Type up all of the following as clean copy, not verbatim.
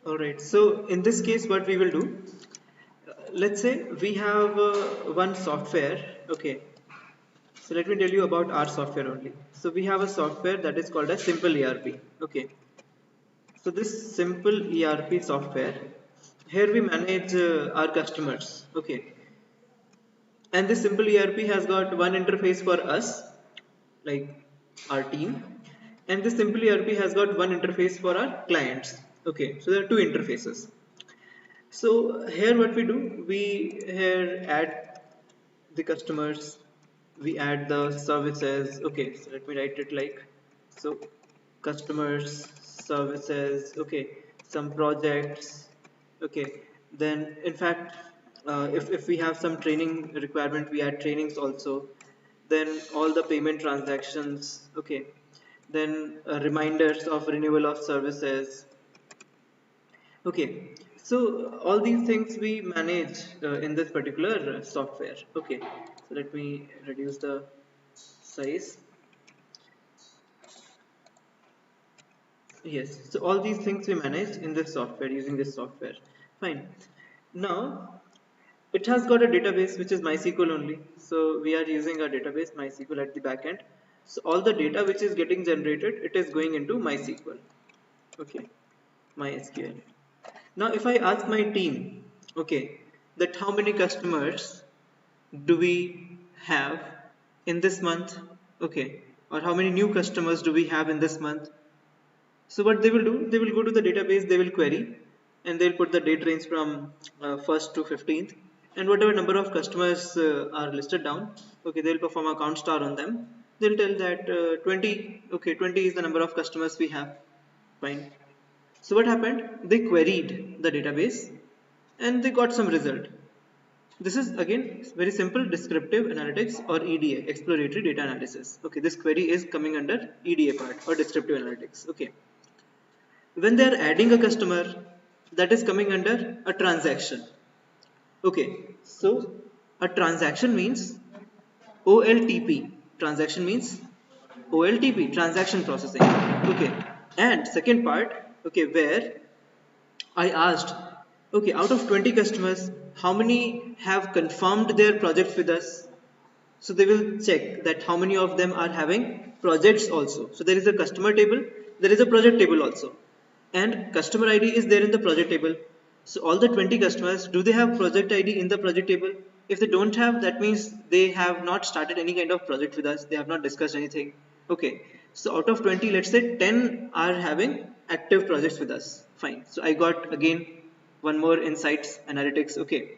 Alright, so in this case, what we will do, let's say we have one software, okay. So let me tell you about our software only. So we have a software that is called a Simple ERP, okay. So this Simple ERP software, here we manage our customers, okay. And this Simple ERP has got one interface for us, like our team, and this Simple ERP has got one interface for our clients, okay. So there are two interfaces. So here what we do, we here add the customers, we add the services. Okay, so let me write it like so: customers, services. Okay, some projects. Okay, then in fact, if we have some training requirement, we add trainings also. Then all the payment transactions. Okay, then reminders of renewal of services. Okay, so all these things we manage in this particular software. Okay, so let me reduce the size. Yes, so all these things we manage in this software using this software. Fine. Now it has got a database which is MySQL only. So we are using a database MySQL at the back end. So all the data which is getting generated, it is going into MySQL. Okay, MySQL. Now if I ask my team, okay, that how many customers do we have in this month, okay, or how many new customers do we have in this month? So what they will do, they will go to the database, they will query, and they'll put the date range from 1st to 15th, and whatever number of customers are listed down, okay, they'll perform a count star on them. They'll tell that 20, okay, 20 is the number of customers we have. Fine. So what happened? They queried the database and they got some result. This is again very simple descriptive analytics or EDA, exploratory data analysis. Okay, this query is coming under EDA part or descriptive analytics. Okay, when they are adding a customer, that is coming under a transaction. Okay, so a transaction means OLTP. Transaction means OLTP, transaction processing. Okay, and second part, okay, where I asked, okay, out of 20 customers, how many have confirmed their projects with us? So they will check that how many of them are having projects also. So there is a customer table, there is a project table also. And customer ID is there in the project table. So all the 20 customers, do they have project ID in the project table? If they don't have, that means they have not started any kind of project with us. They have not discussed anything. Okay. So out of 20, let's say 10 are having active projects with us. Fine. So I got again one more insights analytics. Okay.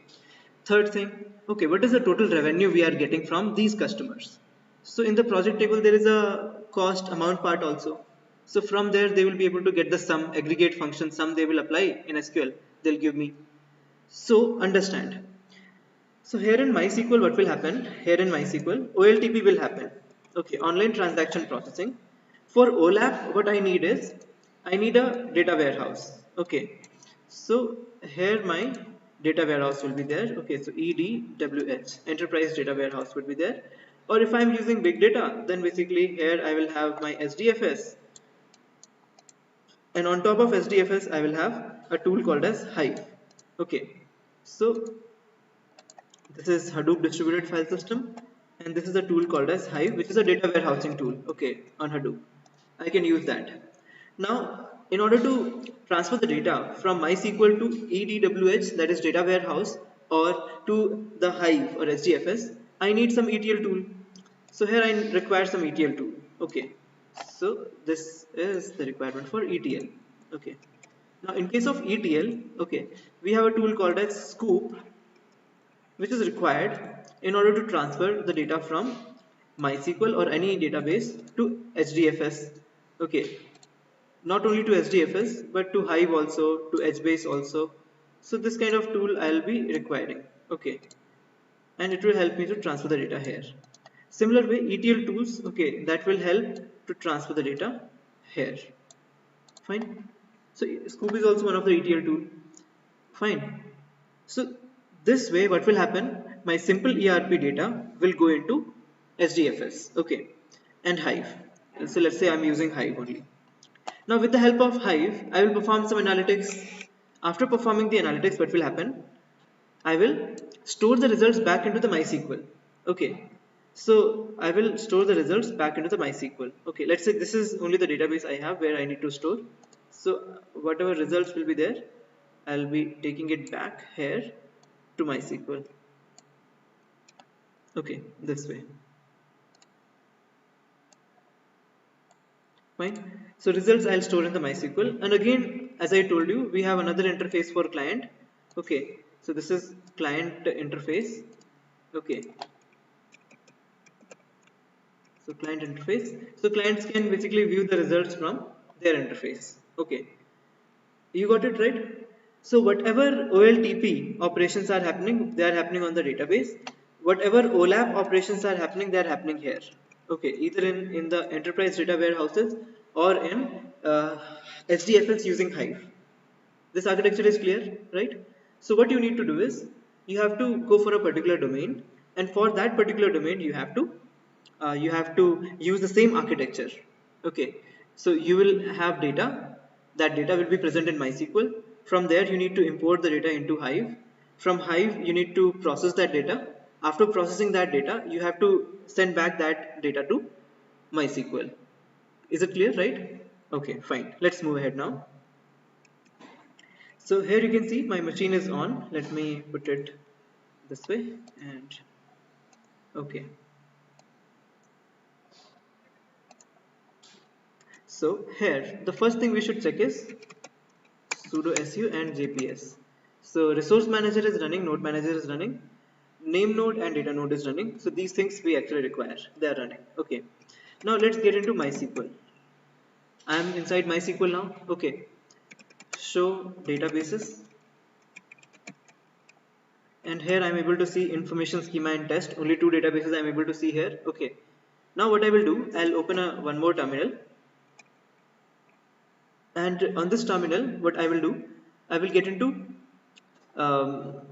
Third thing, okay, what is the total revenue we are getting from these customers? So in the project table, there is a cost amount part also. So from there, they will be able to get the sum, aggregate function, sum they will apply in SQL. They'll give me. So understand. So here in MySQL, what will happen? Here in MySQL, OLTP will happen. Okay, online transaction processing. For OLAP, what I need is, I need a data warehouse. Okay, so here my data warehouse will be there. Okay, so EDWH, enterprise data warehouse would be there. Or if I'm using big data, then basically here I will have my SDFS. And on top of SDFS, I will have a tool called as Hive. Okay, so this is Hadoop distributed file system, and this is a tool called as Hive, which is a data warehousing tool. Okay, on Hadoop, I can use that. Now, in order to transfer the data from MySQL to EDWH, that is data warehouse, or to the Hive or SDFS, I need some ETL tool. So here I require some ETL tool. Okay, so this is the requirement for ETL. Okay. Now in case of ETL, okay, we have a tool called as Scoop, which is required in order to transfer the data from MySQL or any database to HDFS. Okay, not only to HDFS but to Hive also, to HBase also. So this kind of tool I'll be requiring. Okay, and it will help me to transfer the data here. Similar way, ETL tools, okay, that will help to transfer the data here. Fine. So Scoop is also one of the ETL tool. Fine. So this way what will happen, my simple ERP data will go into HDFS, okay, and Hive. So let's say I'm using Hive only. Now with the help of Hive, I will perform some analytics. After performing the analytics, what will happen? I will store the results back into the MySQL. Okay, so I will store the results back into the MySQL. Okay, let's say this is only the database I have where I need to store. So whatever results will be there, I'll be taking it back here to MySQL. Okay, this way. Fine. So results I'll store in the MySQL. And again, as I told you, we have another interface for client. Okay, so this is client interface. Okay, so client interface. So clients can basically view the results from their interface. Okay, you got it right. So whatever OLTP operations are happening, they are happening on the database. Whatever OLAP operations are happening, they are happening here. Okay, either in the enterprise data warehouses or in HDFS using Hive. This architecture is clear, right? So what you need to do is you have to go for a particular domain, and for that particular domain you have to use the same architecture. Okay, so you will have data. That data will be present in MySQL. From there you need to import the data into Hive. From Hive you need to process that data. After processing that data, you have to send back that data to MySQL. Is it clear, right? Okay, fine. Let's move ahead now. So here you can see my machine is on. Let me put it this way, and okay. So here the first thing we should check is sudo su and jps. So resource manager is running, node manager is running, name node and data node is running. So these things we actually require. They are running. Okay. Now let's get into MySQL. I am inside MySQL now. Okay. Show databases. And here I am able to see information schema and test. Only two databases I am able to see here. Okay. Now what I will do, I'll open one more terminal. And on this terminal, what I will do, I will get into, I'll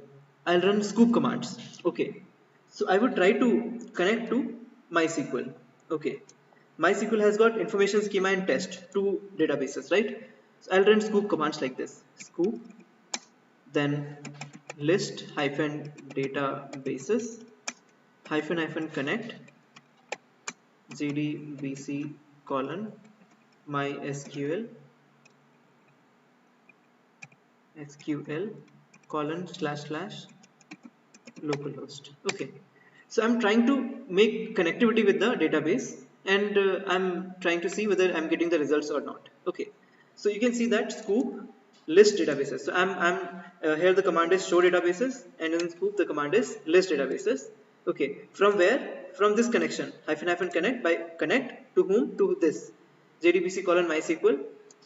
run scoop commands. Okay. So I would try to connect to MySQL. Okay. MySQL has got information schema and test, two databases, right? So I'll run scoop commands like this. Scoop, then list hyphen databases hyphen connect jdbc colon mysql sql colon / localhost. Okay, so I'm trying to make connectivity with the database, and I'm trying to see whether I'm getting the results or not. Okay, so you can see that scoop list databases. So I'm here the command is show databases, and in scoop the command is list databases. Okay, from where? From this connection hyphen connect, by connect to whom? To this jdbc colon mysql.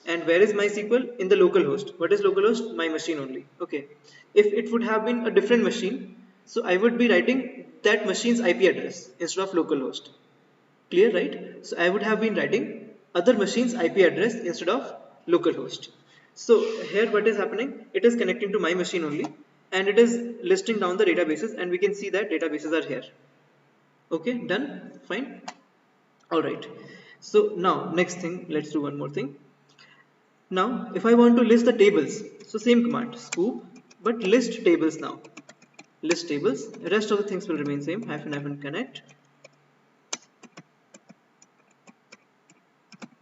And where is MySQL? In the localhost. What is localhost? My machine only. Okay. If it would have been a different machine, so I would be writing that machine's IP address instead of localhost. Clear, right? So I would have been writing other machine's IP address instead of localhost. So here what is happening? It is connecting to my machine only, and it is listing down the databases, and we can see that databases are here. Okay, done? Fine. Alright. So now next thing, let's do one more thing. Now, if I want to list the tables, so same command, scoop, but list tables now. List tables, the rest of the things will remain same, hyphen connect,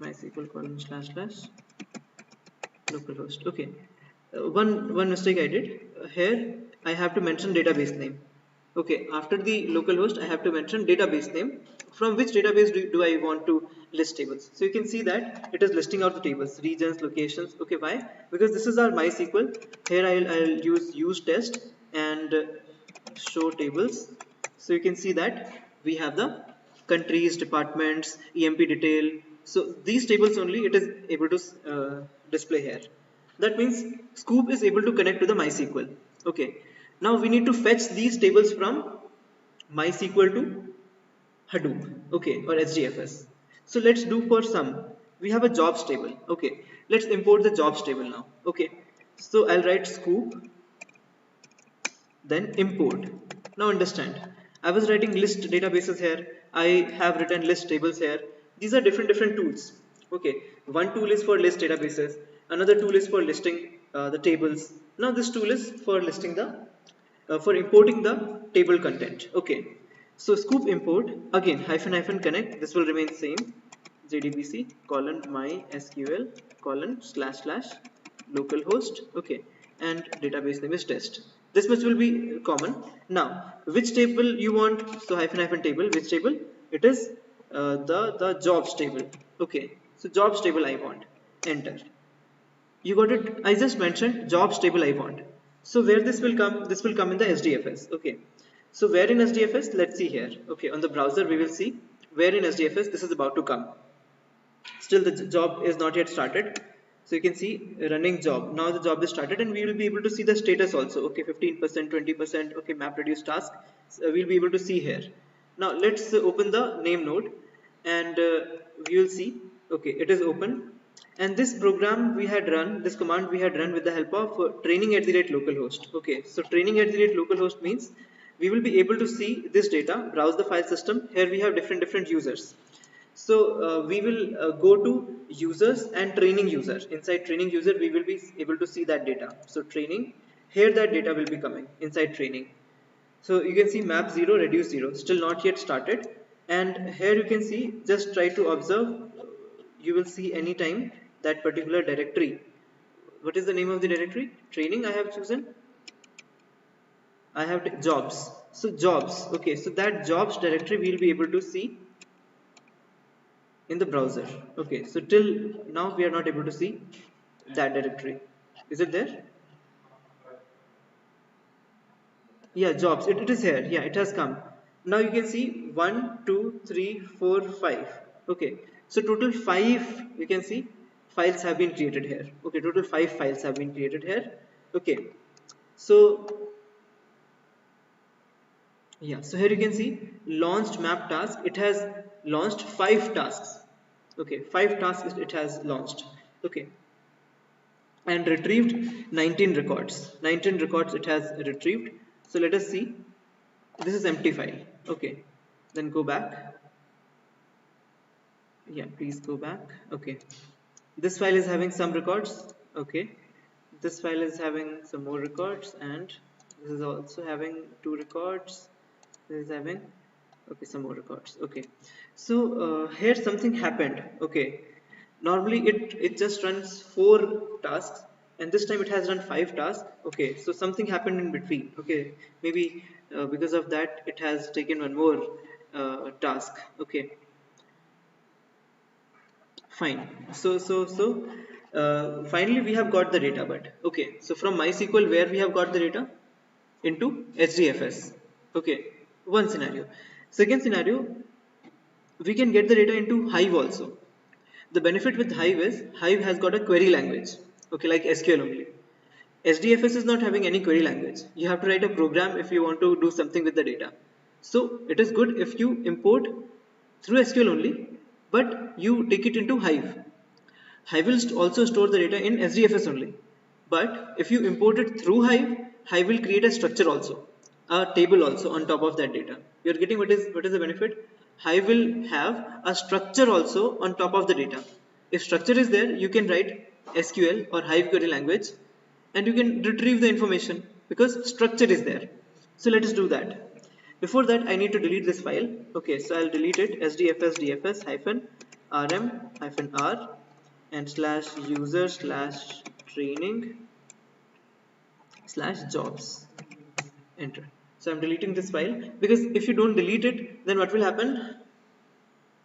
MySQL colon / localhost. Okay, one mistake I did. Here I have to mention database name. Okay, after the localhost, I have to mention database name. From which database do I want to list tables? So you can see that it is listing out the tables, regions, locations. Okay, why? Because this is our MySQL. Here I'll use test and show tables. So you can see that we have the countries, departments, EMP detail. So these tables only it is able to display here. That means Scoop is able to connect to the MySQL. Okay. Now we need to fetch these tables from MySQL to Hadoop, okay, or HDFS. So let's do for some. We have a jobs table. Okay, let's import the jobs table now. Okay, so I'll write scoop, then import. Now understand, I was writing list databases here. I have written list tables here. These are different tools. Okay, one tool is for list databases, Another tool is for listing the tables. Now this tool is for listing the for importing the table content. Okay, so scoop import, again hyphen hyphen connect, this will remain same, jdbc colon mysql colon slash slash localhost. Okay, and database name is test. This much will be common. Now which table you want? So hyphen hyphen table, which table? It is the jobs table. Okay, so jobs table I want, enter. You got it. I just mentioned jobs table I want. So where this will come? This will come in the SDFS. Okay, so where in SDFS? Let's see here. Okay, on the browser we will see where in SDFS this is about to come. Still the job is not yet started, so you can see running job. Now the job is started and we will be able to see the status also. Okay, 15%, 20%. Okay, map reduce task, so we'll be able to see here. Now let's open the name node and we will see. Okay, it is open, and this program we had run, this command we had run with the help of training at the rate localhost. Okay, so training at the rate localhost means we will be able to see this data, browse the file system. Here we have different users. So we will go to users and training user. Inside training user we will be able to see that data. So training, here that data will be coming inside training. So you can see map 0 reduce 0 still not yet started, and here you can see, just try to observe, you will see anytime that particular directory. What is the name of the directory? Training I have chosen. I have jobs, so jobs. Okay, so that jobs directory we will be able to see in the browser. Okay, so till now we are not able to see that directory. Is it there? Yeah, jobs, it is here. Yeah, it has come. Now you can see 1 2 3 4 5. Okay, so total 5, you can see files have been created here. Okay, total 5 files have been created here. Okay, so yeah, so here you can see launched map task, it has launched 5 tasks. Okay, 5 tasks it has launched. Okay, and retrieved 19 records. 19 records it has retrieved. So let us see, this is empty file. Okay, then go back. Yeah, please go back. Okay, this file is having some records. Okay, this file is having some more records, and this is also having 2 records. This is having, okay, some more records. Okay, so here something happened. Okay, normally it just runs 4 tasks, and this time it has run 5 tasks. Okay, so something happened in between. Okay, maybe because of that it has taken one more task. Okay, fine. So finally we have got the data. But okay, so from MySQL where we have got the data? Into HDFS. Okay, one scenario. Second scenario, we can get the data into Hive also. The benefit with Hive is Hive has got a query language. Okay, like SQL only. SDFS is not having any query language. You have to write a program if you want to do something with the data. So it is good if you import through SQL only, but you take it into Hive. Hive will also store the data in SDFS only. But if you import it through Hive, Hive will create a structure also, a table also on top of that data. You are getting what is the benefit? Hive will have a structure also on top of the data. If structure is there, you can write SQL or Hive query language, and you can retrieve the information because structure is there. So let us do that. Before that, I need to delete this file. Okay, so I'll delete it, sdfs dfs hyphen rm hyphen r and slash user slash training slash jobs, enter. So I'm deleting this file, because if you don't delete it, then what will happen?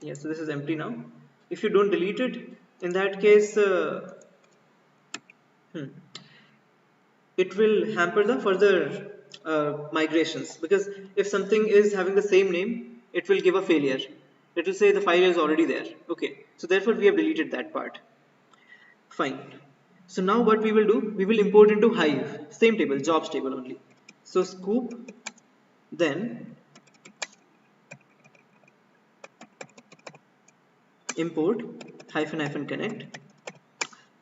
Yeah, so this is empty now. If you don't delete it, in that case it will hamper the further migrations, because if something is having the same name, it will give a failure. It will say the file is already there. Okay, so therefore we have deleted that part. Fine. So now what we will do, we will import into Hive, same table, jobs table only. So scoop, then import hyphen hyphen connect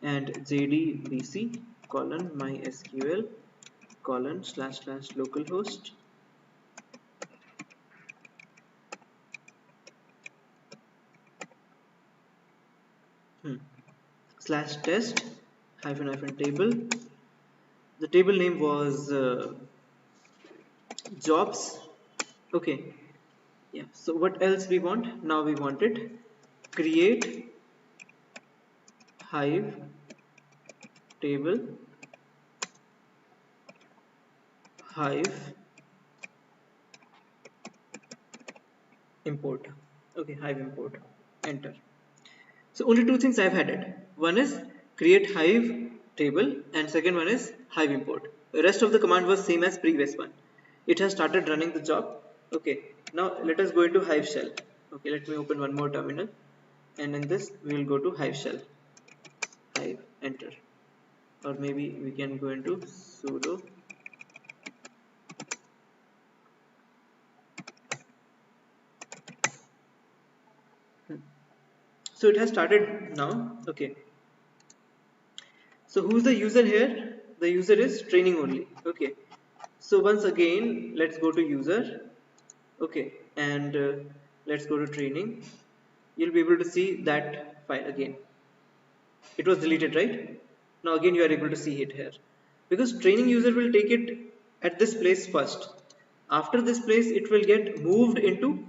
and jdbc colon mysql colon slash slash localhost slash test hyphen hyphen table. The table name was jobs. Okay, yeah. So what else we want? Now we want it create hive table hive import. Okay, hive import. Enter. So only two things I've added. One is create hive table and second one is hive import. The rest of the command was same as previous one. It has started running the job. Okay, now let us go into hive shell. Okay, let me open one more terminal and in this we will go to hive shell. Hive, enter. Or maybe we can go into sudo. So it has started now. Okay, so who's the user here? The user is training only. Okay, so once again let's go to user. Okay, and let's go to training. You'll be able to see that file again. It was deleted, right? Now again you are able to see it here because training user will take it at this place first. After this place it will get moved into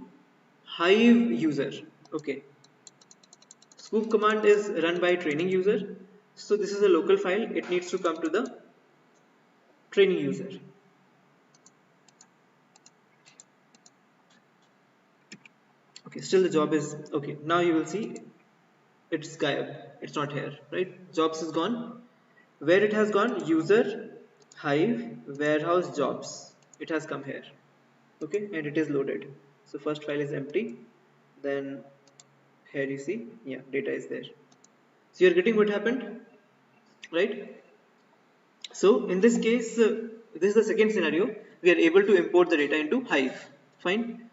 hive user. Okay, scoop command is run by training user, so this is a local file. It needs to come to the training user. Okay, still the job is okay. Now you will see it's gayab, it's not here, right? Jobs is gone. Where it has gone? User hive warehouse jobs, it has come here. Okay, and it is loaded. So first file is empty, then here you see, yeah, data is there. So you're getting what happened, right? So in this case, this is the second scenario. We are able to import the data into hive. Fine.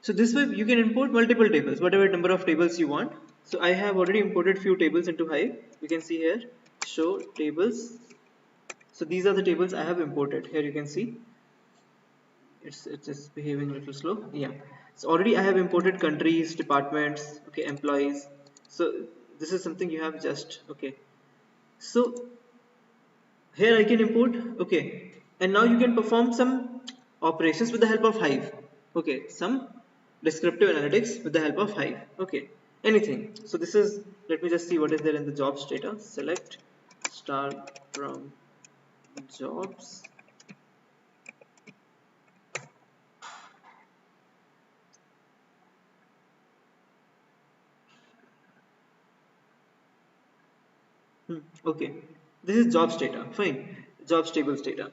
So this way you can import multiple tables, whatever number of tables you want. So I have already imported few tables into hive. You can see here, show tables. So these are the tables I have imported. Here you can see it's just behaving a little slow. Yeah, so already I have imported countries, departments, okay, employees. So this is something you have just okay. So here I can import, okay, and now you can perform some operations with the help of hive. Okay, some descriptive analytics with the help of hive. Okay, anything. So this is, let me just see what is there in the jobs data. Select star from jobs. Okay, this is jobs data. Fine, jobs tables data.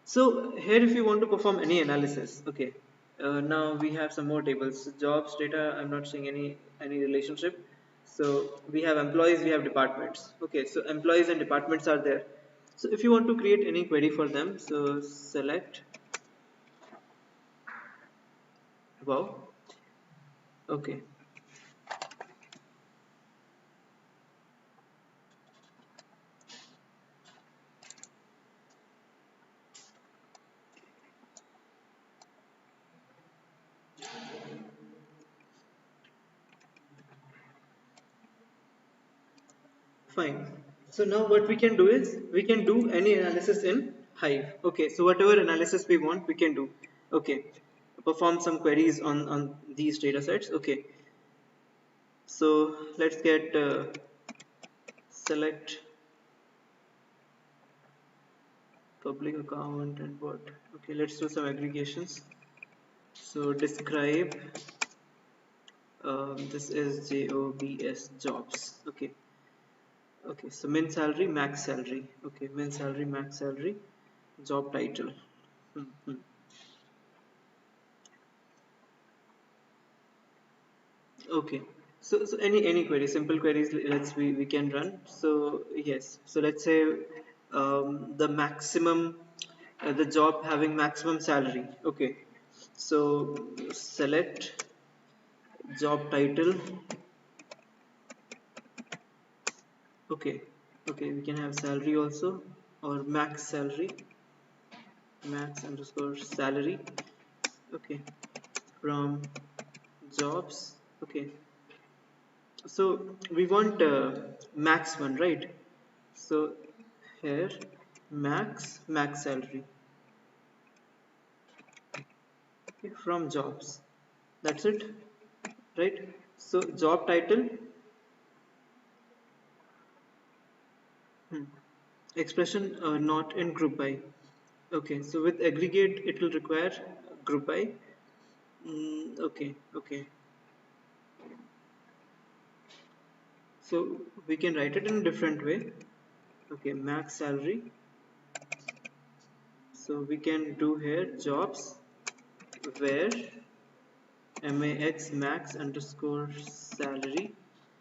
So here if you want to perform any analysis, okay, now we have some more tables. Jobs data, I'm not seeing any relationship. So we have employees, we have departments. Okay, so employees and departments are there. So if you want to create any query for them, so select wow. Okay, fine. So now what we can do is we can do any analysis in Hive. Okay, so whatever analysis we want, we can do. Okay, perform some queries on these data sets. Okay, so let's get select public account and what. Okay, let's do some aggregations. So describe this is jobs jobs. Okay, okay, so min salary, max salary. Okay, min salary, max salary, job title. Hmm. Okay, so any query, simple queries, let's we can run. So yes, so let's say the maximum the job having maximum salary. Okay, so select job title. Okay, okay, we can have salary also, or max salary, max underscore salary. Okay, from jobs. Okay, so we want max one, right? So here max salary, okay, from jobs. That's it, right? So job title, hmm, expression not in group by. Okay, so with aggregate it will require group by. Okay, okay. So we can write it in a different way. Okay, max salary. So we can do here jobs where max underscore salary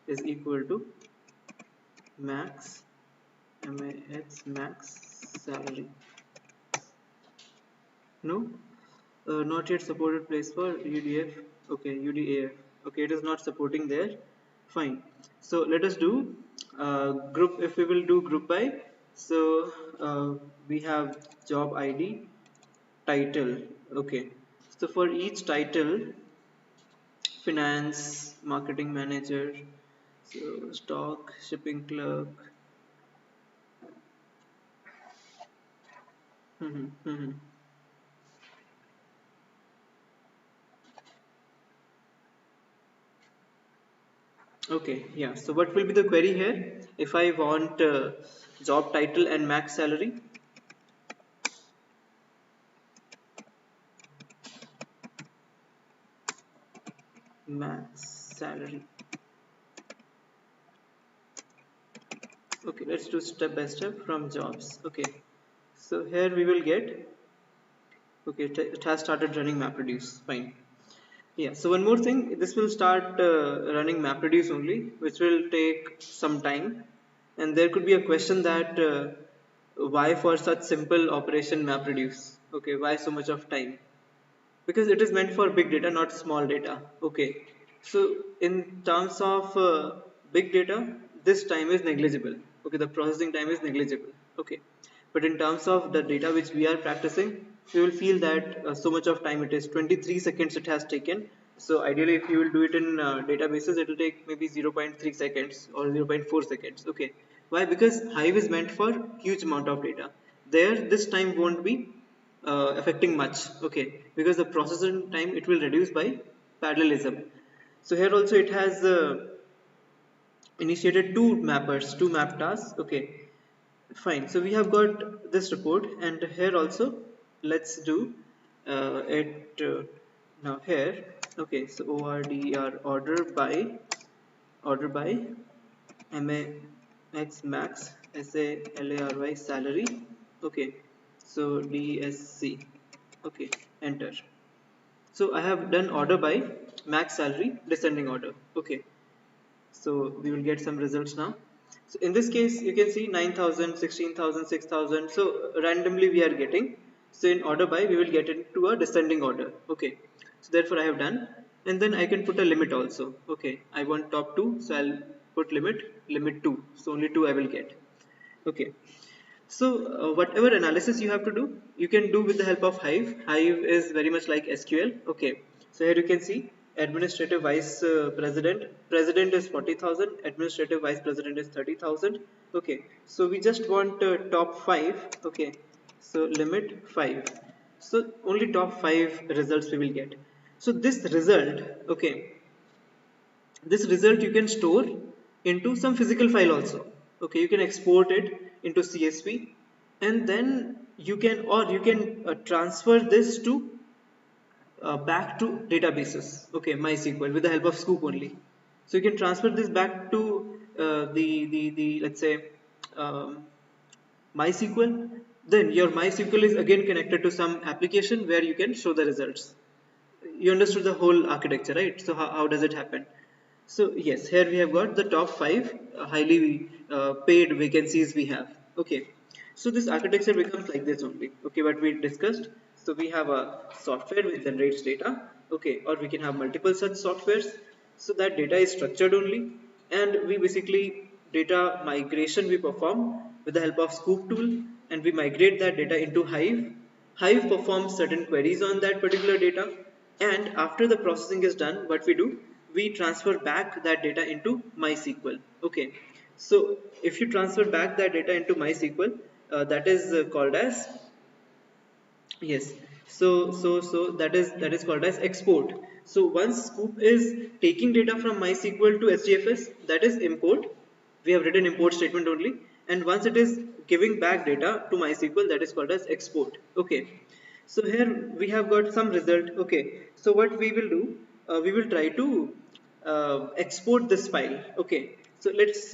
is equal to max max salary. No, not yet supported place for UDF. Okay, UDAF. Okay, it is not supporting there. Fine. So let us do group. If we will do group by, so we have job ID, title. Okay. So for each title, finance, marketing manager, so stock, shipping clerk. Mhm, mhm. Okay, yeah. So what will be the query here? If I want job title and max salary, max salary. Okay, let's do step by step from jobs. Okay, so here we will get. Okay, it has started running MapReduce. Fine. Yeah. So one more thing, this will start running MapReduce only, which will take some time, and there could be a question that why for such simple operation MapReduce? Okay, why so much of time? Because it is meant for big data, not small data. Okay, so in terms of big data, this time is negligible. Okay, the processing time is negligible. Okay, but in terms of the data which we are practicing, we will feel that so much of time, it is 23 seconds it has taken. So ideally if you will do it in databases, it will take maybe 0.3 seconds or 0.4 seconds. Okay, why? Because Hive is meant for huge amount of data. There this time won't be affecting much. Okay, because the processing time it will reduce by parallelism. So here also it has initiated two map tasks. Okay, fine. So we have got this report, and here also let's do it now here. Okay, so ordr order by max max salary salary. Okay, so dsc. Okay, enter. So I have done order by max salary descending order. Okay, so we will get some results now. So in this case you can see 9,000, 16,000, 6,000. So randomly we are getting. So in order by we will get into a descending order. Okay, so therefore I have done, and then I can put a limit also. Okay, I want top 2, so I'll put limit 2, so only 2 I will get. Okay, so whatever analysis you have to do, you can do with the help of Hive. Hive is very much like SQL. Okay, so here you can see administrative vice president is 40,000, administrative vice president is 30,000. Okay, so we just want top 5. Okay, so limit 5. So only top 5 results we will get. So this result, okay, this result you can store into some physical file also. Okay, you can export it into CSV, and then you can transfer this to back to databases. Okay, MySQL with the help of Scoop only. So you can transfer this back to the let's say um, MySQL. Then your MySQL is again connected to some application where you can show the results. You understood the whole architecture, right? So how does it happen? So yes, here we have got the top 5 highly paid vacancies we have. Okay, so this architecture becomes like this only. Okay, what we discussed. So we have a software which generates data. Okay, or we can have multiple such softwares. So that data is structured only, and we basically data migration we perform with the help of Scoop tool, and we migrate that data into Hive. Hive performs certain queries on that particular data, and after the processing is done, what we do, we transfer back that data into MySQL. Okay, So if you transfer back that data into MySQL, that is called as, yes, so that is called as export. So once Scoop is taking data from MySQL to HDFS, that is import. We have written import statement only, and once it is giving back data to MySQL, that is called as export. Okay. So here we have got some result. Okay. So what we will do, we will try to export this file. Okay. So let's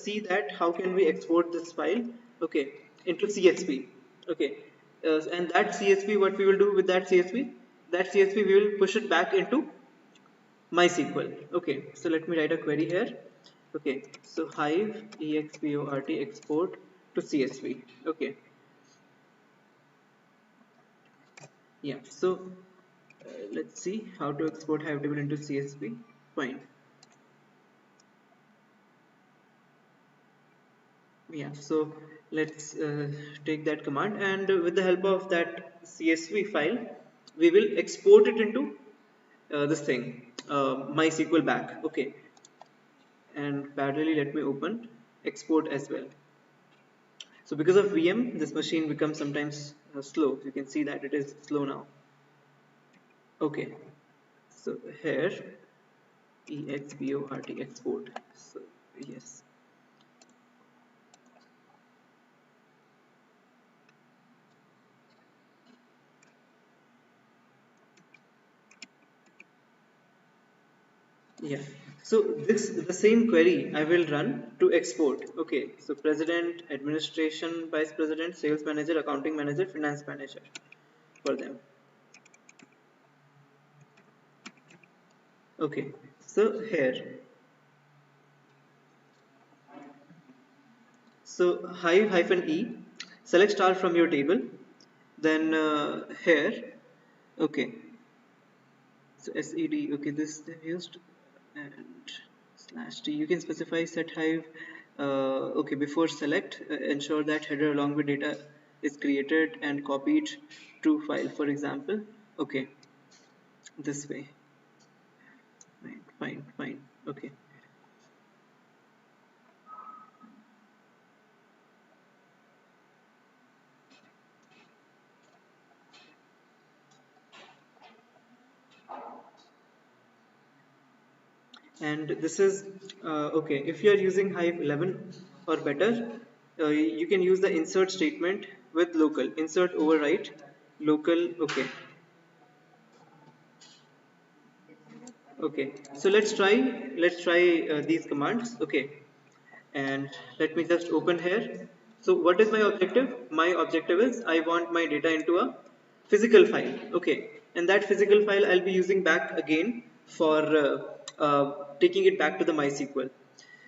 see that how can we export this file. Okay, into CSV. Okay, and that CSV, what we will do with that CSV? That CSV we will push it back into MySQL. Okay, so let me write a query here. Okay, so Hive export export to CSV. Okay, yeah. So let's see how to export Hive table into CSV. Fine. Yeah, so let's take that command, and with the help of that CSV file, we will export it into this thing, MySQL back. Okay, and parallelly let me open export as well. So because of VM, this machine becomes sometimes slow. You can see that it is slow now. Okay, so here export export. So yes. Yeah. So this the same query I will run to export. Okay. So president, administration, vice president, sales manager, accounting manager, finance manager for them. Okay. So here. So hive hyphen e. Select star from your table. Then here. Okay. So sed. Okay. This they've used and slash t. You can specify set hive. Okay, before select, ensure that header along with data is created and copied to file, for example. Okay, this way. Fine, fine, fine. Okay. And this is okay. If you are using Hive 11 or better, you can use the insert statement with local insert overwrite local. Okay, okay. So let's try these commands. Okay, and let me just open here. So what is my objective? My objective is I want my data into a physical file. Okay, and that physical file I'll be using back again for taking it back to the MySQL.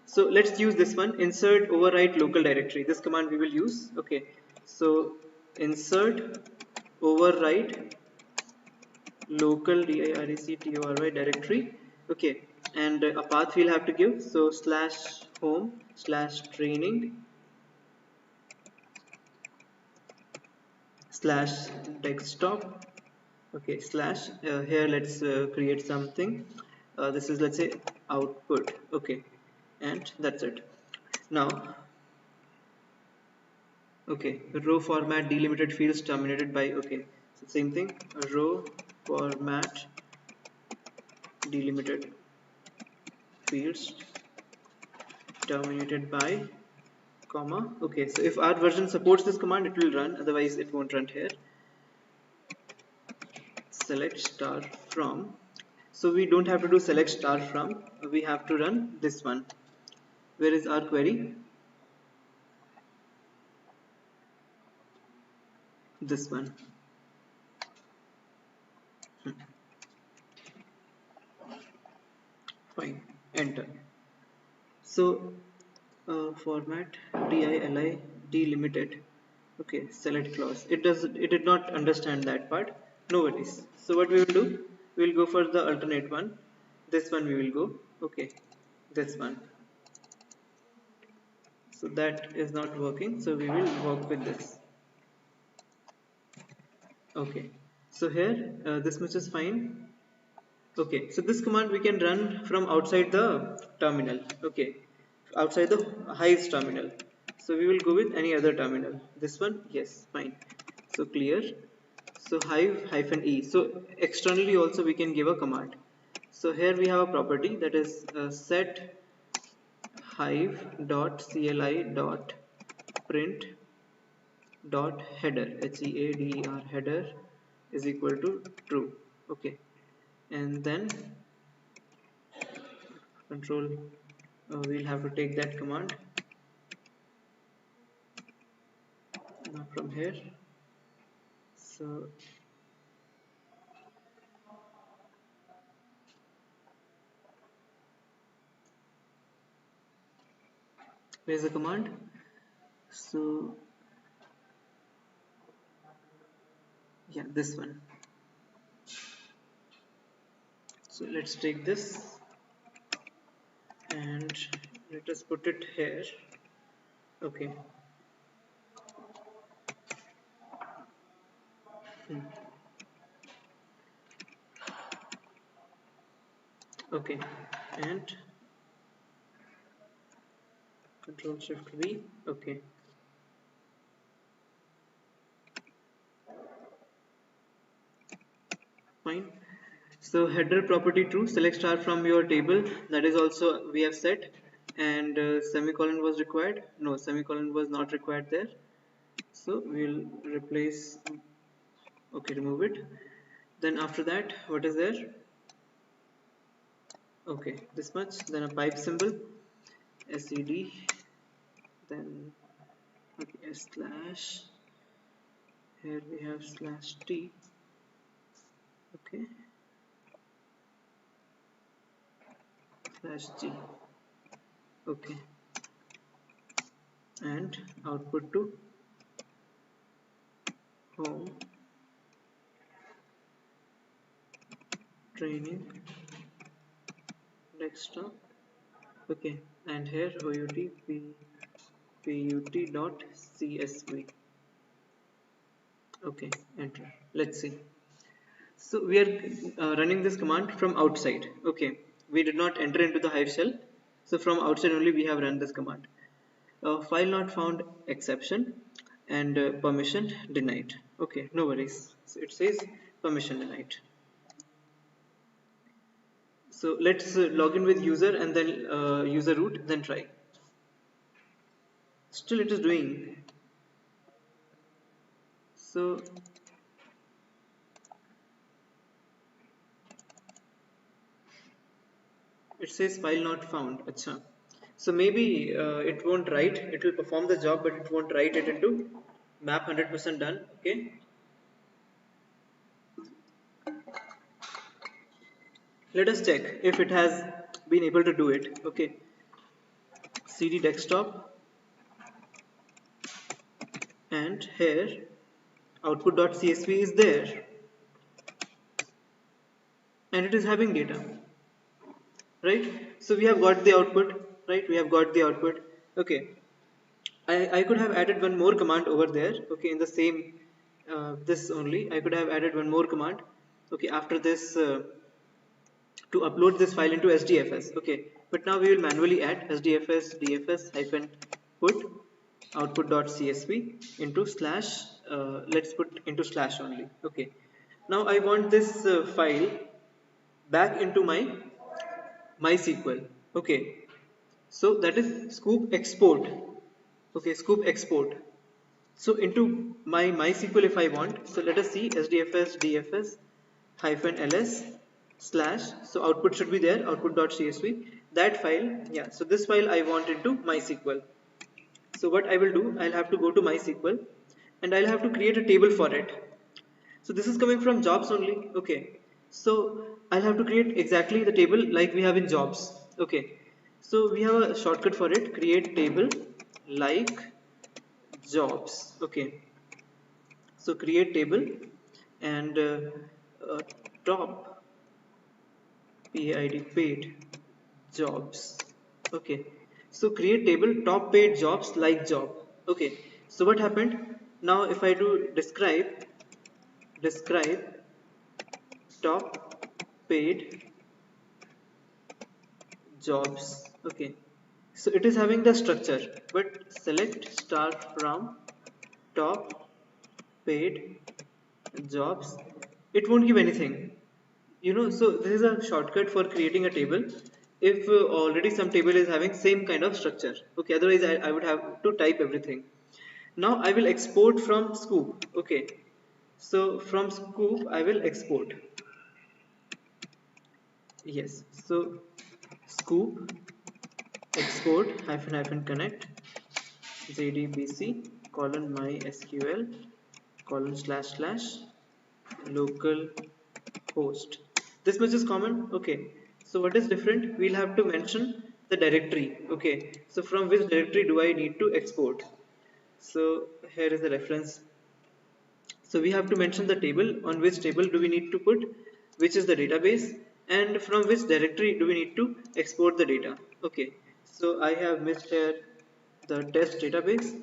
So let's use this one, insert overwrite local directory. This command we will use. Okay, so insert overwrite local direct directory. Okay, and a path we'll have to give. So slash home slash training slash desktop. Okay, slash here let's create something. This is, let's say, output. Okay, and that's it. Now, okay, row format delimited fields terminated by, okay, so same thing, row format delimited fields terminated by comma. Okay, so if our version supports this command, it will run, otherwise it won't run here. Select star from, so we don't have to do select star from, we have to run this one. Where is our query? This one. Fine, enter. So format dili delimited. Okay, select clause. It did not understand that part. No worries. So what we will do, we will go for the alternate one. This one we will go. Okay, this one. So that is not working, so we will work with this. Okay, so here this much is fine. Okay, so this command we can run from outside the terminal. Okay, outside the Hive's terminal. So we will go with any other terminal. This one, yes, fine. So clear. So Hive hyphen e. So externally also we can give a command. So here we have a property that is set hive dot cli dot print dot header, header, header is equal to true. Okay, and then control, we'll have to take that command from here. So where's the command? So yeah, this one. So let's take this and let us put it here. Okay. Hmm. Okay, and Control Shift V. Okay. Fine. So header property true, select star from your table, that is also we have set, and semicolon was required. No, semicolon was not required there. So we'll replace, okay, remove it. Then after that, what is there? Okay, this much. Then a pipe symbol, sed, then okay, slash, here we have slash t. Okay, slash g. Okay, and output to home training desktop. Okay, and here put dot csv. Okay, enter. Let's see. So we are running this command from outside. Okay, we did not enter into the Hive shell. So from outside only we have run this command. File not found exception, and permission denied. Okay, no worries. So it says permission denied. So let's log in with user and then user root, then try. Still it is doing. So it says file not found. Achha. So maybe it won't write, it will perform the job, but it won't write it into map 100% done. Okay. Let us check if it has been able to do it. Okay. CD desktop, and here output.csv is there, and it is having data, right? So we have got the output, right? We have got the output. Okay. I could have added one more command over there. Okay, in the same this only I could have added one more command. Okay, after this to upload this file into SDFS. Okay, but now we will manually add SDFS DFS hyphen put output.csv into slash, let's put into slash only. Okay, now I want this file back into my MySQL. Okay, so that is scoop export. Okay, scoop export. So into my MySQL if I want, so let us see SDFS DFS hyphen ls slash, so output should be there, output.csv, that file, yeah, so this file I want into MySQL. So what I will do, I'll have to go to MySQL and I'll have to create a table for it. So this is coming from jobs only. Okay, so I'll have to create exactly the table like we have in jobs. Okay, so we have a shortcut for it, create table like jobs. Okay, so create table and top paid jobs. Okay, so create table top paid jobs like job. Okay, so what happened now if I do describe top paid jobs. Okay, So it is having the structure, but select star from top paid jobs, it won't give anything, you know. So this is a shortcut for creating a table if already some table is having same kind of structure. Okay, otherwise I would have to type everything. Now I will export from scoop. Okay, so from scoop I will export. Yes, so scoop export hyphen hyphen connect jdbc colon mysql colon slash slash local host. This much is common. Okay, so what is different, we'll have to mention the directory. Okay, so from which directory do I need to export? So here is the reference. So we have to mention the table, on which table do we need to put, which is the database, and from which directory do we need to export the data. Okay, so I have missed here the test database,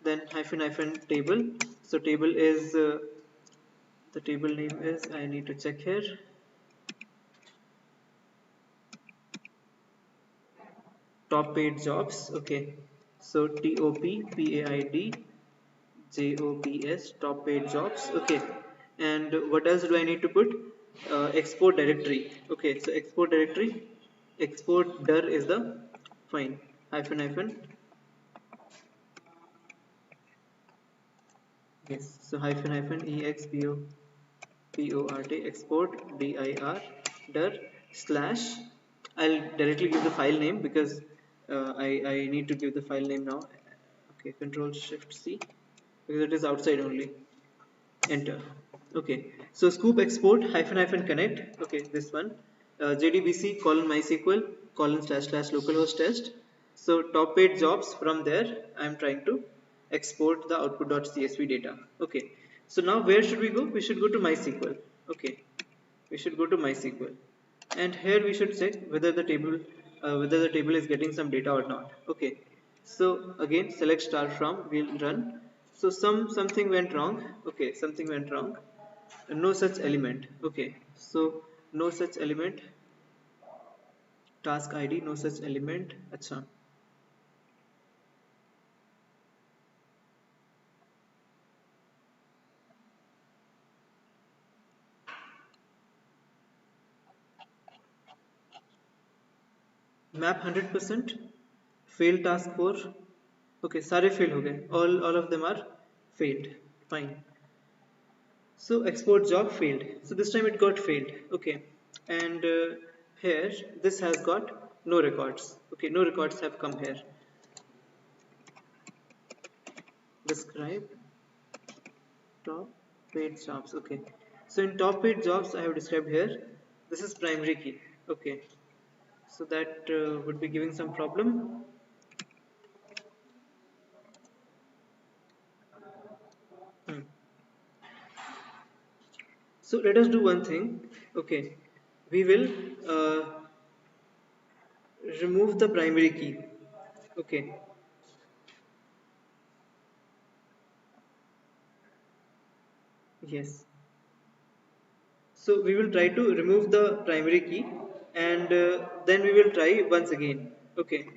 then hyphen hyphen table. So table is the table name is, I need to check here, top paid jobs. Okay, so top paid jobs, top paid jobs. Okay, and what else do I need to put? Export directory. Okay, so export directory, export dir is the, fine, hyphen hyphen, yes, so hyphen hyphen export export dir dir slash, I'll directly give the file name because I need to give the file name now. Okay, control shift C because it is outside only, enter. Okay, so scoop export hyphen hyphen connect. Okay, this one, jdbc colon mysql colon slash slash localhost test. So top paid jobs, from there I am trying to export the output.csv data. Okay, so now where should we go? We should go to mysql. Okay, we should go to mysql, and here we should check whether the table is getting some data or not. Okay, so again select star from, we'll run. So something went wrong. Okay, something went wrong, no such element. Okay, so no such element, task id no such element. Acha, map 100% failed task 4. Okay, सारे fail हो गए, all of them are failed. Fine, so export job failed, so this time it got failed. Okay, and here this has got no records. Okay, no records have come here. Describe top paid jobs. Okay, so in top paid jobs I have described here, this is primary key. Okay, so that would be giving some problem. Hmm. So let us do one thing. Okay, we will remove the primary key. Okay, yes, so we will try to remove the primary key, and then we will try once again. Okay,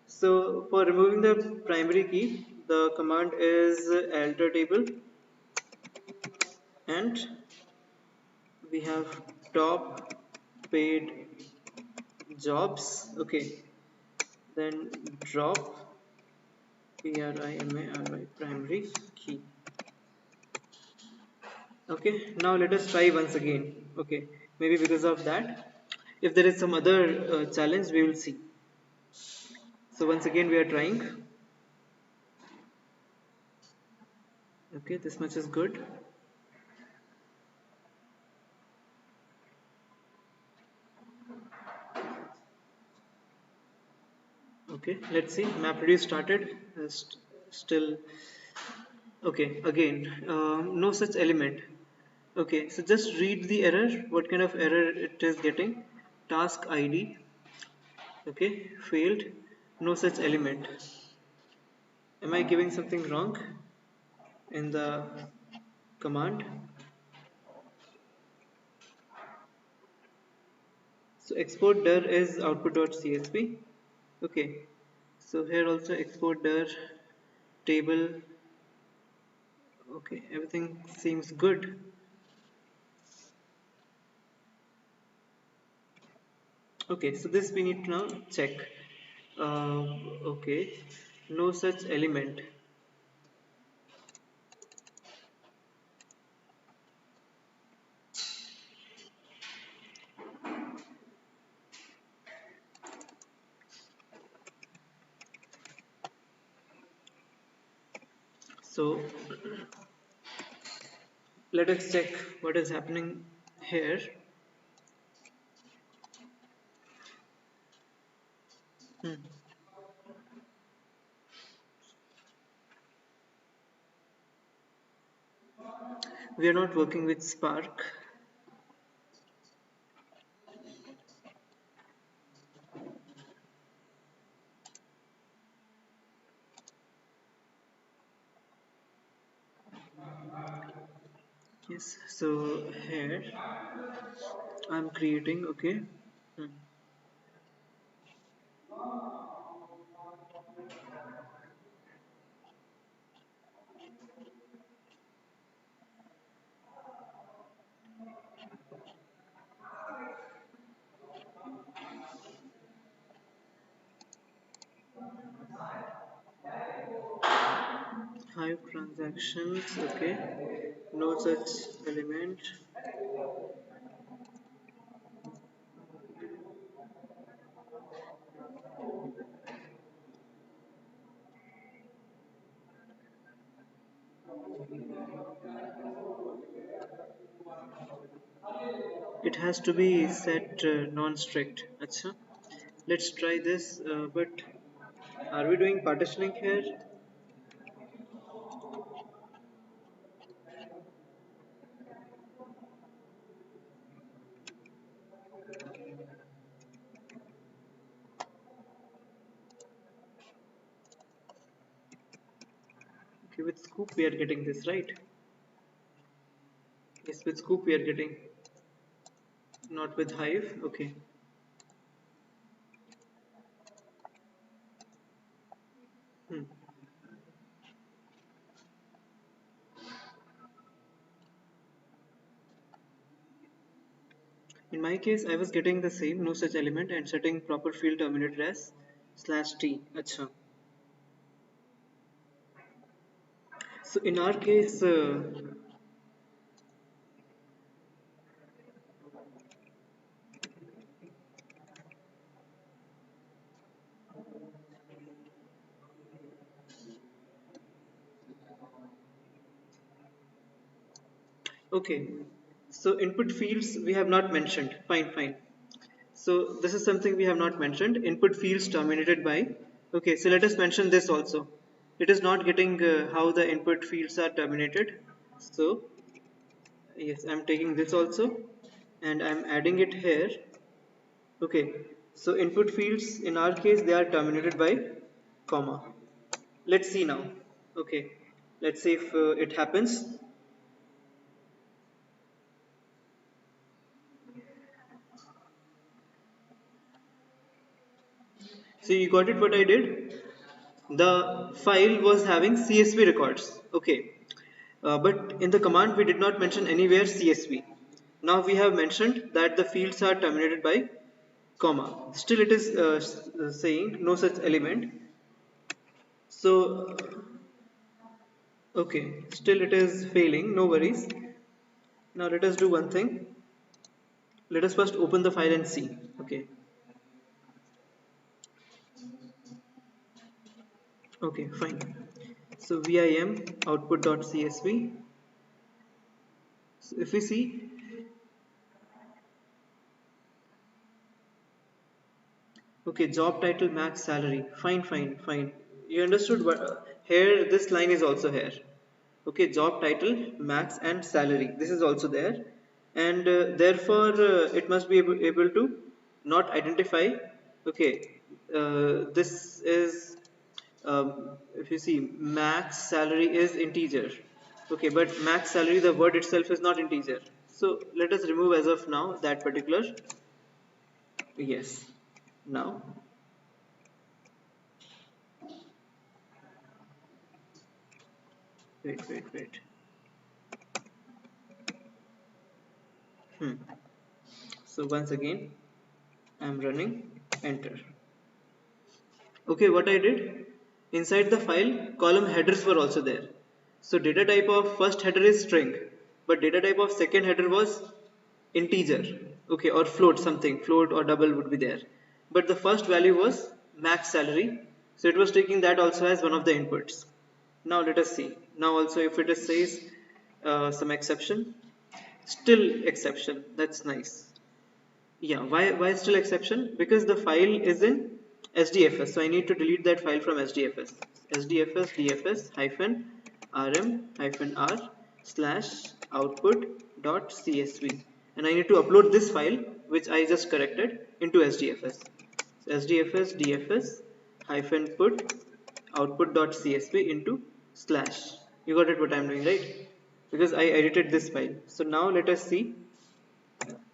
so for removing the primary key, the command is alter table, and we have top paid jobs. Okay, then drop primary key. Okay, now let us try once again. Okay, maybe because of that, if there is some other challenge, we will see. So once again we are trying. Okay, this much is good. Okay, let's see, MapReduce started. Still, okay, again no such element. Okay, so just read the error, what kind of error it is getting. Task id, okay, failed, no such element. Am I giving something wrong in the command? So export dir is output.csv. Okay, So here also export dir table. Okay, everything seems good. Okay, so this we need to now check. Uh, okay, no such element. So let us check what is happening here. Hmm. We are not working with Spark. Yes, so here I'm creating, okay. Hmm. Hive transactions, okay. No such element. It has to be set non-strict. Acha. Let's try this, but are we doing partitioning here? Okay, with scoop we are getting this, right? Yes, with scoop we are getting, not with hive. Okay. Hmm. In my case, I was getting the same, no such element, and setting proper field terminated as /t. Acha. So in our case, okay. So input fields we have not mentioned. Fine, fine. So this is something we have not mentioned. Input fields terminated by. Okay, so let us mention this also. It is not getting how the input fields are terminated. So yes, I'm taking this also, and I'm adding it here. Okay, so input fields in our case they are terminated by comma. Let's see now. Okay, let's see if it happens. So you got it what I did? The file was having CSV records. Okay, but in the command we did not mention anywhere CSV. Now we have mentioned that the fields are terminated by comma. Still it is saying no such element. So okay, still it is failing. No worries. Now let us do one thing. Let us first open the file and see. Okay. Okay, fine. So vim output.csv. So if we see, okay, job title max salary. Fine, fine, fine. You understood what here this line is also here. Okay, job title max and salary. This is also there, and therefore it must be able to not identify. Okay, this is if you see max salary is integer. Okay, but max salary the word itself is not integer. So let us remove as of now that particular. Yes. Now wait. Hmm. So once again, I'm running enter. Okay, what I did inside the file, column headers were also there. So data type of first header is string, but data type of second header was integer, okay, or float, something float or double would be there. But the first value was max salary, so it was taking that also as one of the inputs. Now let us see. Now also if it is says some exception, still exception. That's nice. Yeah, why still exception? Because the file is in SDFS, so I need to delete that file from SDFS. SDFS DFS hyphen rm hyphen r slash output dot csv, and I need to upload this file which I just corrected into SDFS. So SDFS DFS hyphen put output dot csv into slash. You got it what I'm doing, right? Because I edited this file. So now let us see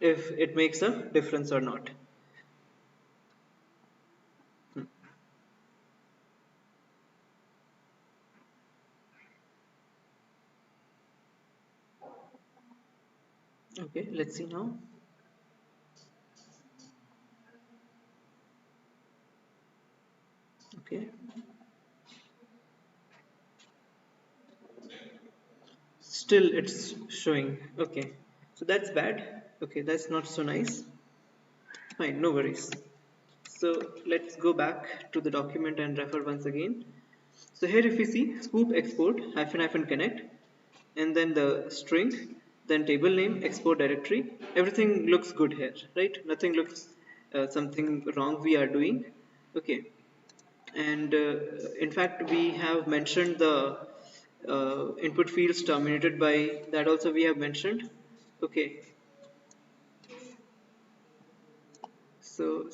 if it makes a difference or not. Hmm. Okay, let's see now. Okay, still it's showing. Okay, so that's bad. Okay, that's not so nice. Fine, no worries. So let's go back to the document and refer once again. So here if we see scoop export hyphen hyphen connect, and then the string, then table name, export directory, everything looks good here, right? Nothing looks something wrong we are doing. Okay, and in fact we have mentioned the input fields terminated by, that also we have mentioned. Okay, so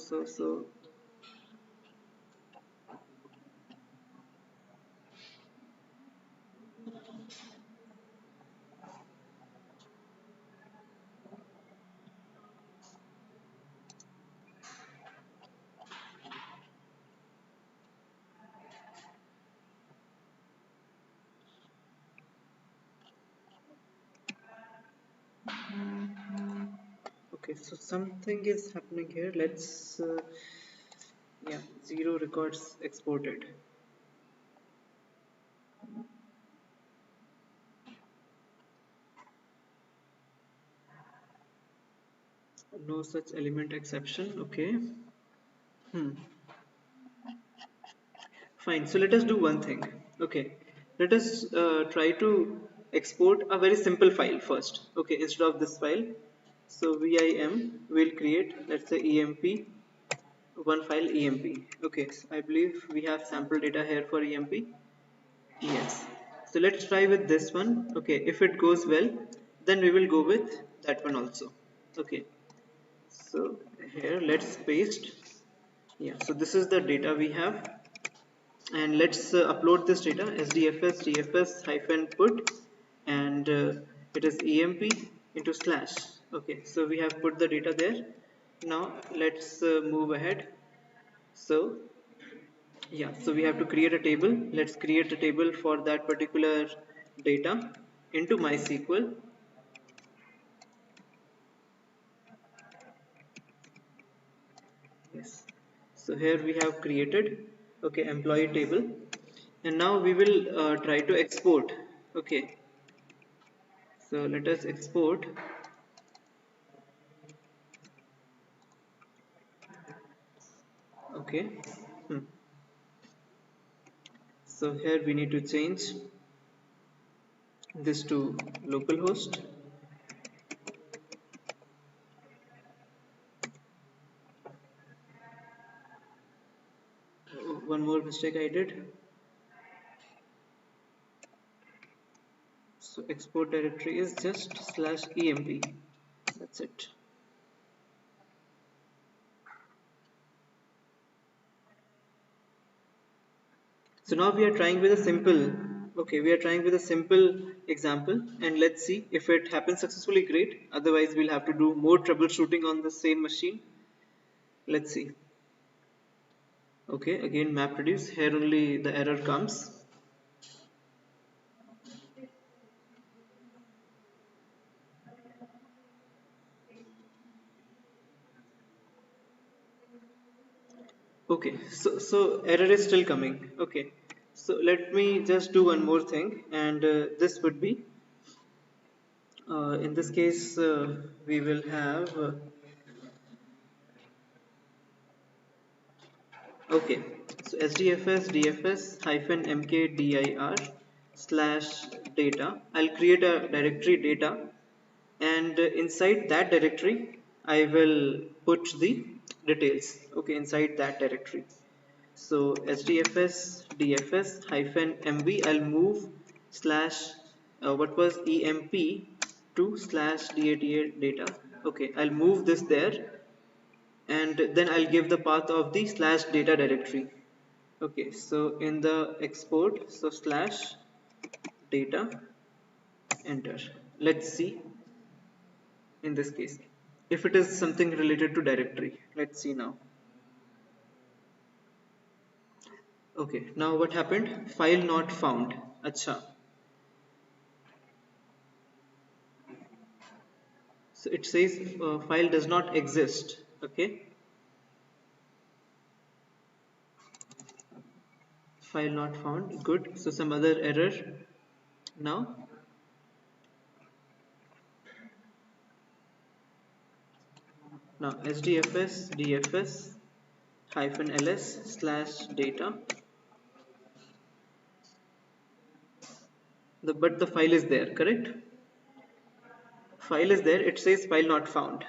okay, so something is happening here. Let's yeah, 0 records exported. No such element exception. Okay. Hmm. Fine. So let us do one thing. Okay. Let us try to export a very simple file first. Okay. Instead of this file. So vim will create, let's say, emp, one file emp. Okay. So I believe we have sample data here for emp. Yes. So let's try with this one. Okay. If it goes well, then we will go with that one also. Okay. So here let's paste. Yeah. So this is the data we have, and let's upload this data sdfs dfs hyphen put, and it is emp into slash. Okay, so we have put the data there. Now let's move ahead. So yeah, so we have to create a table. Let's create a table for that particular data into MySQL. Yes, so here we have created, okay, employee table, and now we will try to export. Okay, so let us export. Okay. Hmm. So here we need to change this to localhost. One more mistake I did. So export directory is just slash emp. That's it. So now we are trying with a simple, okay, we are trying with a simple example, and let's see if it happens successfully, great. Otherwise we'll have to do more troubleshooting on the same machine. Let's see. Okay, again map reduce. Here only the error comes. Okay, so error is still coming. Okay, so let me just do one more thing, and this would be in this case we will have okay. So SDFS DFS hyphen mkdir slash data. I'll create a directory data, and inside that directory I will put the details. Okay, inside that directory. So SDFS DFS hyphen MB, I'll move slash what was EMP to slash DATA data. Okay, I'll move this there, and then I'll give the path of the slash data directory. Okay, so in the export, so slash data, enter. Let's see in this case if it is something related to directory. Let's see now. Okay, now what happened? File not found. Acha. So it says file does not exist. Okay, file not found. Good. So some other error now. Now SDFS DFS hyphen ls slash data. But the file is there, correct? File is there. It says file not found.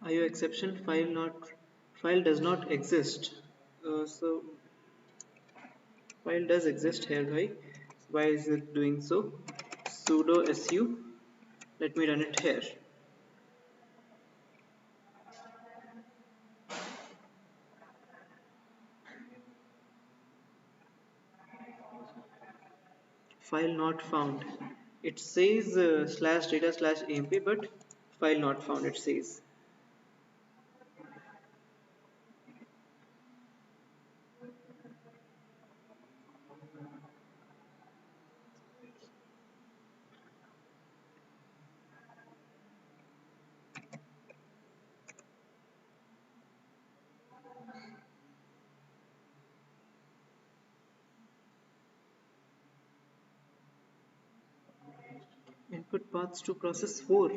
IO exception file does not exist. So file does exist here. Why is it doing so? Sudo su. Let me run it here. File not found. It says slash data slash amp, but file not found. It says. Input paths to process 4.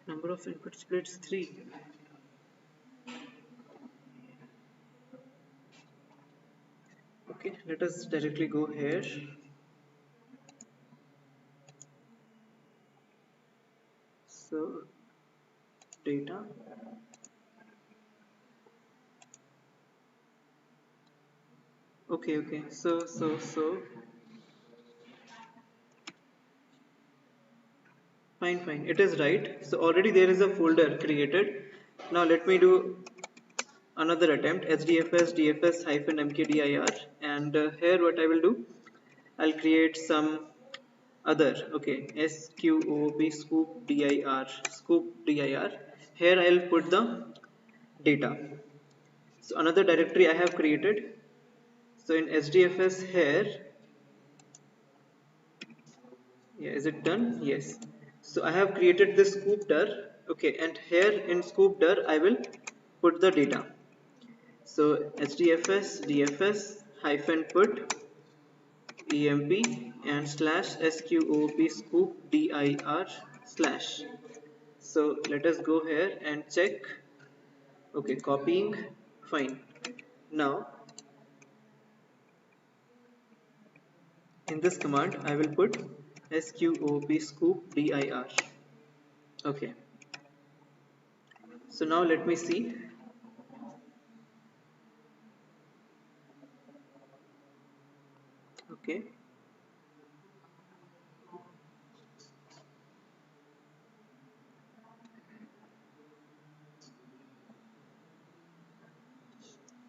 Number of input splits 3. Okay, let us directly go here. So data. Okay. So fine. It is right. So already there is a folder created. Now let me do another attempt. HDFS DFS hyphen mkdir, and here what I will do, I'll create some other. Okay, scoop dir. Here I'll put the data. So another directory I have created. So in SDFS here, yeah, is it done? Yes. So I have created this scoop dir. Okay, and here in scoop dir I will put the data. So HDFS DFS hyphen put emp and slash scoop scoop dir slash. So let us go here and check. Okay, copying, fine. Now in this command I will put scoop scoop dir. Okay, so now let me see. Okay,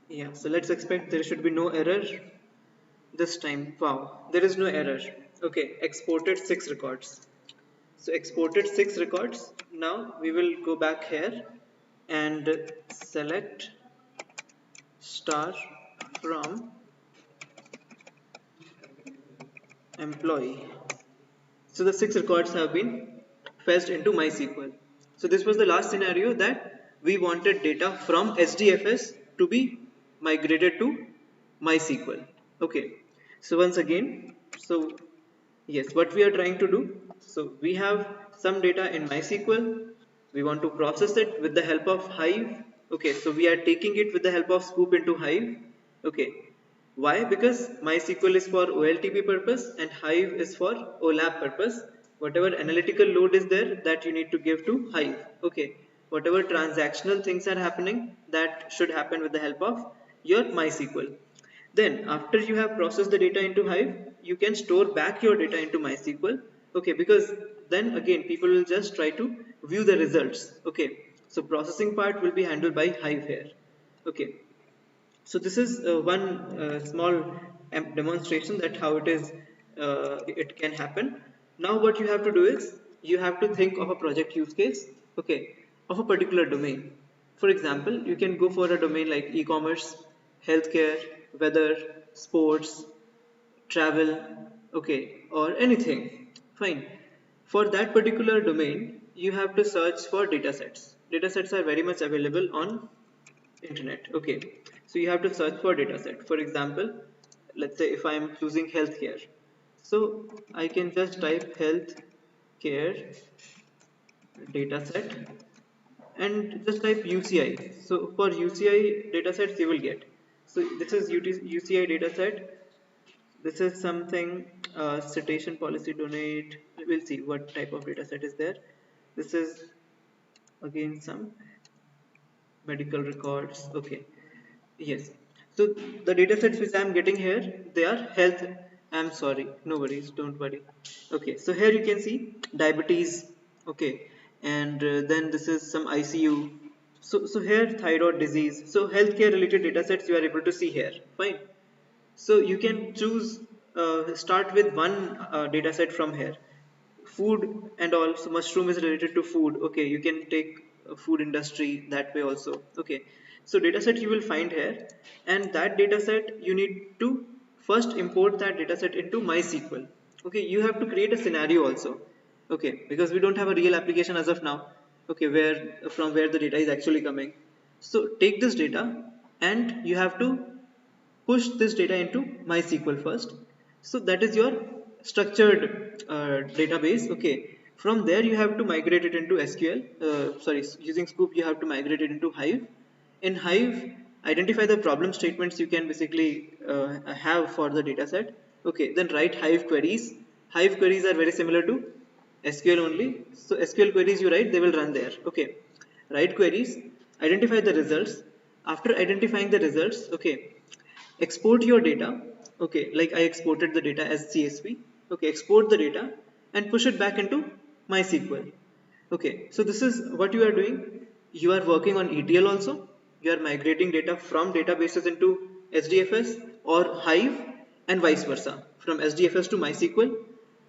yeah, so let's expect there should be no error this time. Wow, there is no error. Okay, exported 6 records. So exported 6 records. Now we will go back here and select star from employee. So the 6 records have been fetched into MySQL. So this was the last scenario that we wanted data from HDFS to be migrated to MySQL. Okay. So once again, so yes, what we are trying to do. So we have some data in MySQL. We want to process it with the help of Hive. Okay. So we are taking it with the help of Scoop into Hive. Okay. Why? Because MySQL is for OLTP purpose and Hive is for OLAP purpose. Whatever analytical load is there, that you need to give to Hive. Okay. Whatever transactional things are happening, that should happen with the help of your MySQL. Then after you have processed the data into Hive, you can store back your data into MySQL. Okay, because then again people will just try to view the results. Okay, so processing part will be handled by Hive here. Okay, so this is one small demonstration that how it can happen. Now what you have to do is you have to think of a project use case, okay, of a particular domain. For example, you can go for a domain like e-commerce, healthcare, weather, sports, travel, okay, or anything. Fine. For that particular domain, you have to search for datasets. Datasets are very much available on internet. Okay, so you have to search for dataset. For example, let's say if I am choosing healthcare, so I can just type healthcare dataset and just type UCI. So for UCI datasets you will get. So this is UCI dataset. This is something citation policy donate. We'll see what type of dataset is there. This is again some medical records. Okay. Yes. So the data sets which I am getting here, they are health. I'm sorry, no worries, don't worry. Okay, so here you can see diabetes. Okay, and then this is some ICU. So here thyroid disease. So healthcare related data sets you are able to see here. Fine. So you can choose start with one data set from here. Food and also mushroom is related to food. Okay, you can take food industry that way also. Okay, so dataset you will find here, and that dataset you need to first import that dataset into MySQL. Okay, you have to create a scenario also. Okay, because we don't have a real application as of now. Okay, where from where the data is actually coming. So take this data and you have to push this data into MySQL first. So that is your structured database. Okay. From there you have to migrate it into SQL. Sorry, using Scoop you have to migrate it into Hive. In Hive, identify the problem statements you can basically have for the dataset. Okay. Then write Hive queries. Hive queries are very similar to SQL only. So SQL queries you write, they will run there. Okay. Write queries. Identify the results. After identifying the results, okay, export your data. Okay, like I exported the data as CSV. Okay, export the data and push it back into MySQL. Okay, so this is what you are doing. You are working on ETL also. You are migrating data from databases into HDFS or Hive and vice versa, from HDFS to MySQL.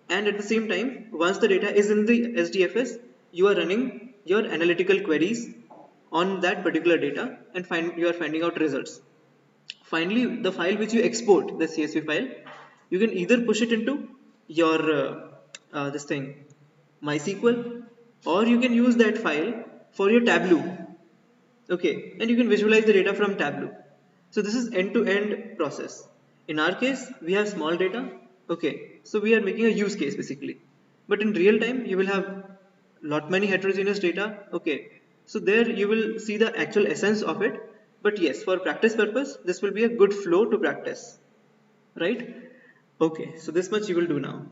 And at the same time, once the data is in the HDFS, you are running your analytical queries on that particular data and you are finding out results. Finally, the file which you export, the CSV file, you can either push it into your this thing MySQL, or you can use that file for your Tableau. Okay, and you can visualize the data from Tableau. So this is end-to-end process. In our case, we have small data. Okay, so we are making a use case basically. But in real time, you will have lot many heterogeneous data. Okay, so there you will see the actual essence of it. But yes, for practice purpose, this will be a good flow to practice, right? Okay, so this much you will do now.